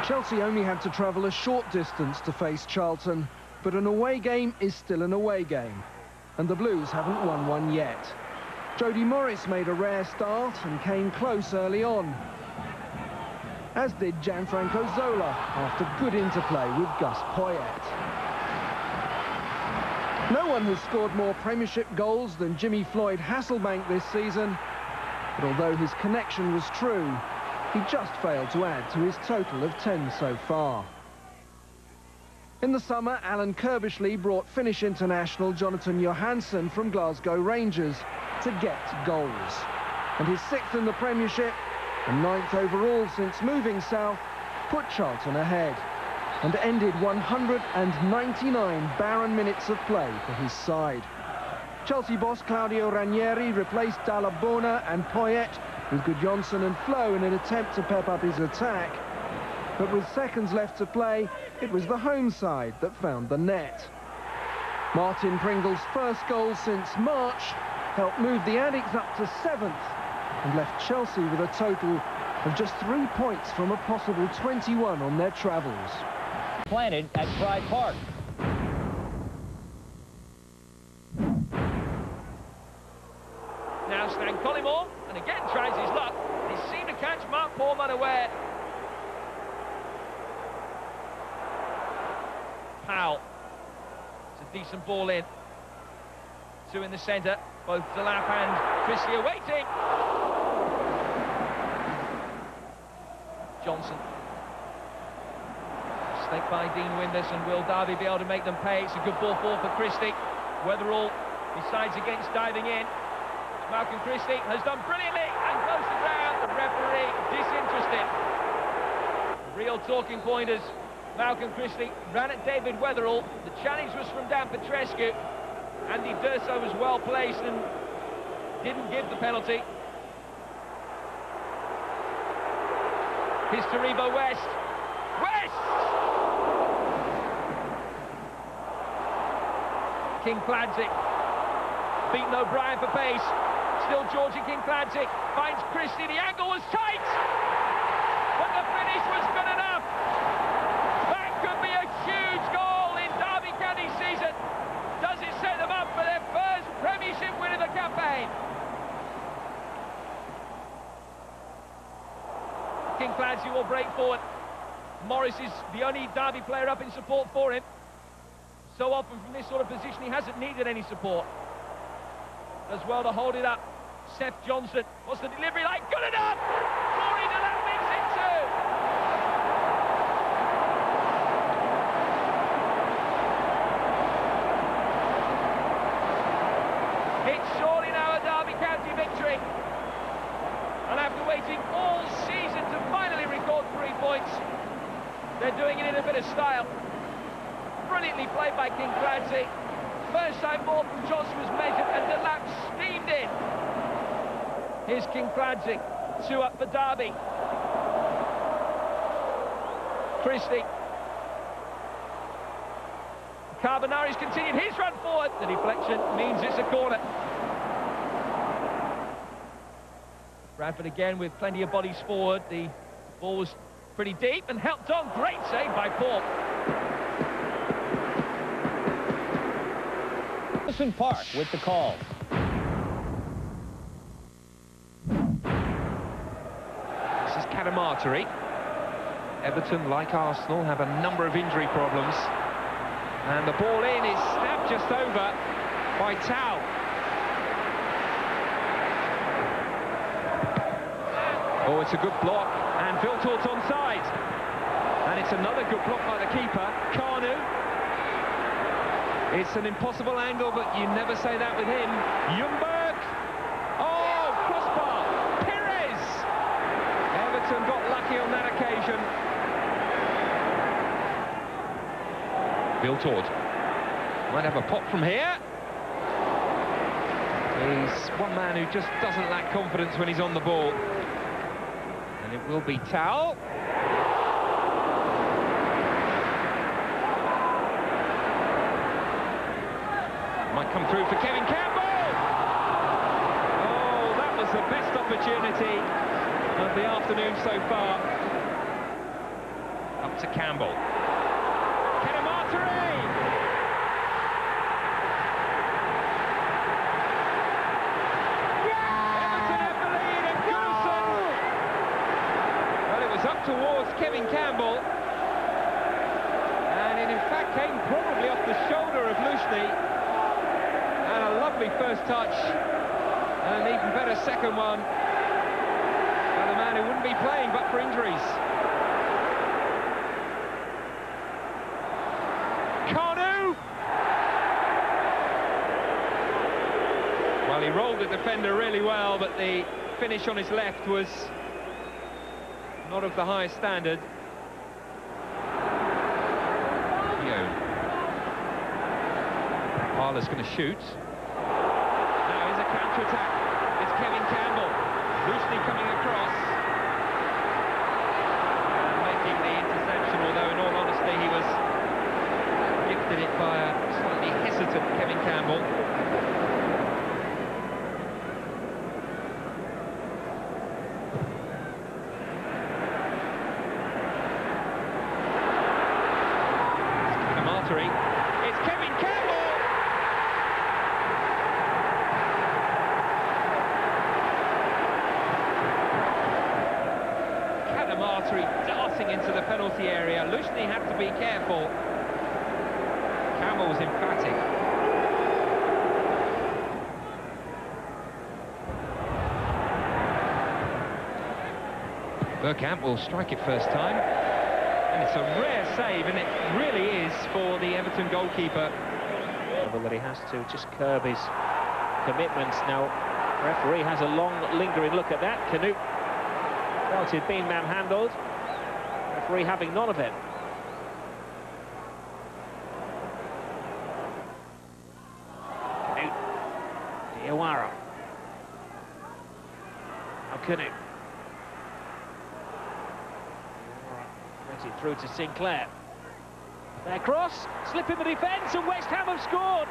Chelsea only had to travel a short distance to face Charlton, but an away game is still an away game, and the Blues haven't won one yet. Jody Morris made a rare start and came close early on, as did Gianfranco Zola after good interplay with Gus Poyet. No one has scored more Premiership goals than Jimmy Floyd Hasselbank this season, but although his connection was true, he just failed to add to his total of 10 so far. In the summer, Alan Kirbishley brought Finnish international Jonathan Johansson from Glasgow Rangers to get goals. And his 6th in the Premiership, and 9th overall since moving south, put Charlton ahead and ended 199 barren minutes of play for his side. Chelsea boss Claudio Ranieri replaced Dalla Bona and Poyet with Gudjohnsen and Flo in an attempt to pep up his attack. But with seconds left to play, it was the home side that found the net. Martin Pringle's first goal since March helped move the Addicts up to 7th and left Chelsea with a total of just 3 points from a possible 21 on their travels. Planted at Pride Park. Now Stan Collymore, and again tries his luck. He seemed to catch Mark Paul unaware. Powell. It's a decent ball in. Two in the centre, both Delap and Christie are waiting. Johnson. Snaked by Dean Windus, and will Derby be able to make them pay? It's a good ball forward for Christie. Weatherall decides against diving in. Malcolm Christie has done brilliantly and goes to ground. The referee disinterested. The real talking point is Malcolm Christie ran at David Weatherall. The challenge was from Dan Petrescu. Andy D'Urso was well placed and didn't give the penalty. Here's Taribo West. West! King Kladzik beaten O'Brien for pace. Still Georgie King Kladzik finds Christie. The angle was tight, but the finish was good enough. That could be a huge goal in Derby County season. Does it set them up for their first Premiership win of the campaign? King Kladzik will break forward. Morris is the only Derby player up in support for him. So often from this sort of position he hasn't needed any support. Does well to hold it up. Seth Johnson, what's the delivery like? Good enough! Rory Delap makes it two! It's surely now a Derby County victory. And after waiting all season to finally record 3 points, they're doing it in a bit of style. Brilliantly played by King Kladzik. First time ball from Johnson was measured and Delap steamed in. Here's King Kladzik, 2 up for Derby. Christie. Carbonari's continued his run forward. The deflection means it's a corner. Bradford again with plenty of bodies forward. The ball was pretty deep and helped on. Great save by Paul. Park with the call. This is Cadamarteri. Everton, like Arsenal, have a number of injury problems. And the ball in is snapped just over by Tau. Oh, it's a good block, and Viltort's onside. And it's another good block by the keeper, Kanu. It's an impossible angle, but you never say that with him. Ljungberg! Oh, crossbar! Perez! Everton got lucky on that occasion. Viltort might have a pop from here. He's one man who just doesn't lack confidence when he's on the ball. And it will be Tau. Might come through for Kevin Campbell. Oh, that was the best opportunity of the afternoon so far. to Campbell. Cadamarteri! Everton have the lead, and Goulson! Well, it was up towards Kevin Campbell, and it in fact came probably off the shoulder of Lushney. And a lovely first touch, and an even better second one by the man who wouldn't be playing but for injuries. Well, he rolled the defender really well, but the finish on his left was not of the highest standard. Parler's going to shoot. Now here's a counter-attack. It's Kevin Campbell. Lushney coming across. Making the interception, although in all honesty he was gifted it by a slightly hesitant Kevin Campbell. It's Kevin Campbell! Cadamarteri darting into the penalty area. Lushney had to be careful. Campbell was emphatic. Bergkamp will strike it first time. And it's a rare save, and it really is for the Everton goalkeeper. That he has to just curb his commitments. Now, referee has a long, lingering look at that. Canute felt he'd been manhandled. Referee having none of it. Canute. Diawara. Now Canute. It through to Sinclair. Their cross, slip in the defence, and West Ham have scored.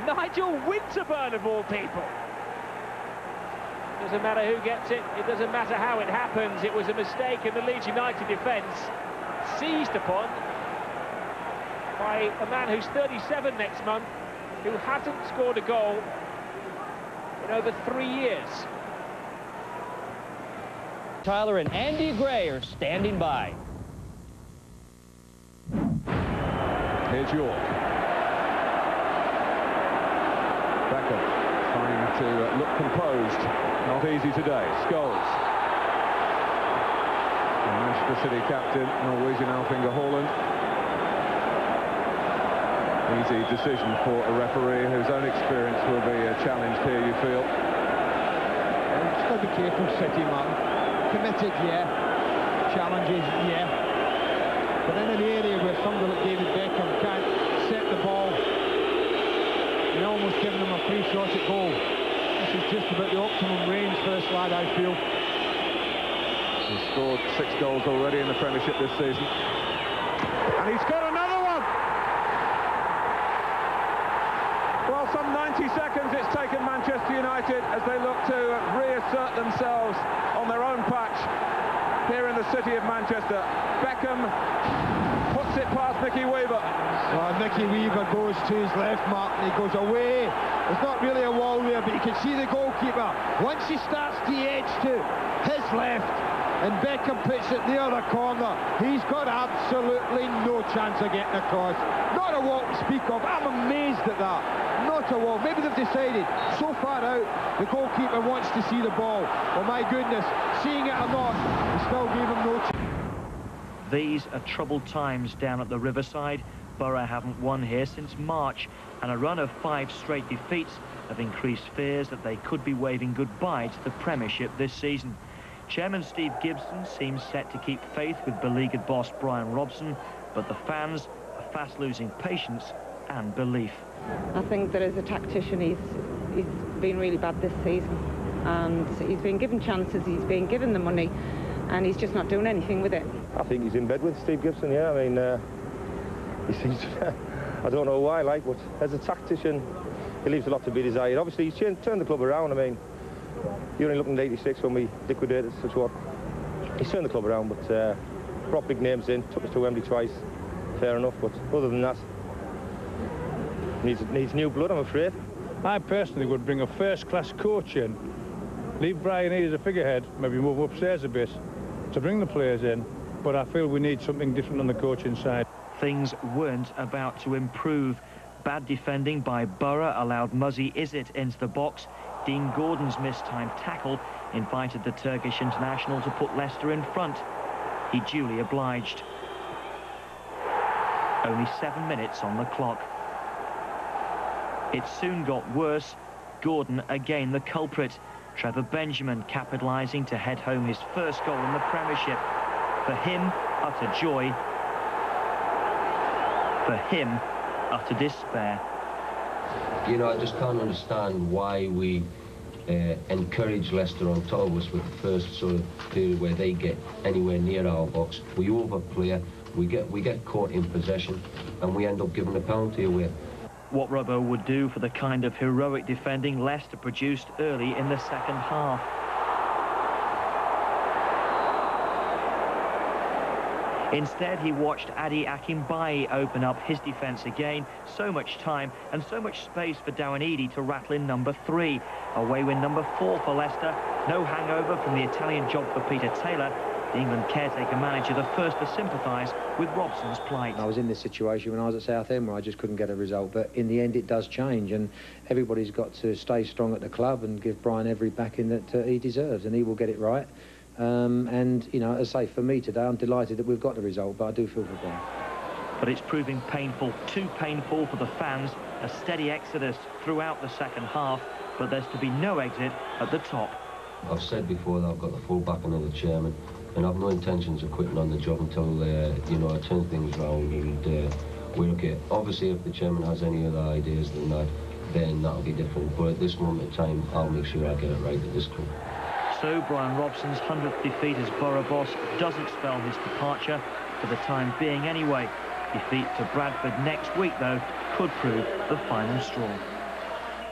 Nigel Winterburn, of all people. Doesn't matter who gets it, it doesn't matter how it happens. It was a mistake in the Leeds United defence, seized upon by a man who's 37 next month, who hasn't scored a goal in over 3 years. Tyler and Andy Gray are standing by. Here's York. Beckham trying to look composed. Not easy today. Scholes. The Manchester City captain, Norwegian Alf-Inge Haaland. Easy decision for a referee whose own experience will be challenged here, you feel? Just got to be careful, City, man. Committed, yeah. Challenges, yeah. But in an area where somebody like David Beckham can't set the ball, you're almost giving him a free shot at goal. This is just about the optimum range for this lad, I feel. He's scored 6 goals already in the Premiership this season. And he's got another one! Well, some 90 seconds it's taken Manchester United as they look to reassert themselves on their own patch here in the city of Manchester. Beckham puts it past Nicky Weaver. Nicky Weaver goes to his left, Mark, and he goes away. There's not really a wall there, but you can see the goalkeeper. Once he starts to edge to his left, and Beckham puts it the other corner, he's got absolutely no chance of getting across. Not a wall to speak of. I'm amazed at that. Not a wall. Maybe they've decided so far out the goalkeeper wants to see the ball. Well, my goodness, seeing it or not, he still gave him no chance. These are troubled times down at the Riverside. Borough haven't won here since March, and a run of 5 straight defeats have increased fears that they could be waving goodbye to the Premiership this season. Chairman Steve Gibson seems set to keep faith with beleaguered boss Brian Robson, but the fans are fast losing patience and belief. I think that as a tactician he's been really bad this season, and he's been given chances, he's been given the money, and he's just not doing anything with it. I think he's in bed with Steve Gibson, yeah. I mean, he seems I don't know why, like, but as a tactician he leaves a lot to be desired. Obviously he's turned the club around. I mean, you're only looking at '86 when we liquidated such what. He's turned the club around, but brought big names in, took us to Wembley twice, fair enough, but other than that, needs new blood, I'm afraid. I personally would bring a first-class coach in, leave Brian Eade as a figurehead, maybe move upstairs a bit to bring the players in, but I feel we need something different on the coaching side. Things weren't about to improve. Bad defending by Borough allowed Muzzy Izzet into the box. Dean Gordon's mistimed tackle invited the Turkish international to put Leicester in front. He duly obliged. Only 7 minutes on the clock. It soon got worse. Gordon again the culprit. Trevor Benjamin capitalising to head home his first goal in the Premiership. For him, utter joy. For him, utter despair. You know, I just can't understand why we encourage Leicester on top of us with the first sort of period where they get anywhere near our box. We overplay, we get caught in possession, and we end up giving a penalty away. What Robbo would do for the kind of heroic defending Leicester produced early in the second half. Instead, he watched Adi Akinbaye open up his defence again. So much time and so much space for Darren Eady to rattle in number 3. Away win number 4 for Leicester. No hangover from the Italian job for Peter Taylor. The England caretaker manager the first to sympathise with Robson's plight. I was in this situation when I was at Southend where I just couldn't get a result, but in the end it does change, and everybody's got to stay strong at the club and give Brian every backing that he deserves, and he will get it right. And, you know, as I say, for me today, I'm delighted that we've got the result, but I do feel for Brian. But it's proving painful, too painful for the fans. A steady exodus throughout the second half, but there's to be no exit at the top. I've said before that I've got the full backing of the chairman, and I've no intentions of quitting on the job until, you know, I turn things round and we're okay. Obviously, if the chairman has any other ideas than that, then that'll be different. But at this moment in time, I'll make sure I get it right at this club. So Brian Robson's 100th defeat as Borough boss doesn't spell his departure, for the time being anyway. Defeat to Bradford next week, though, could prove the final straw.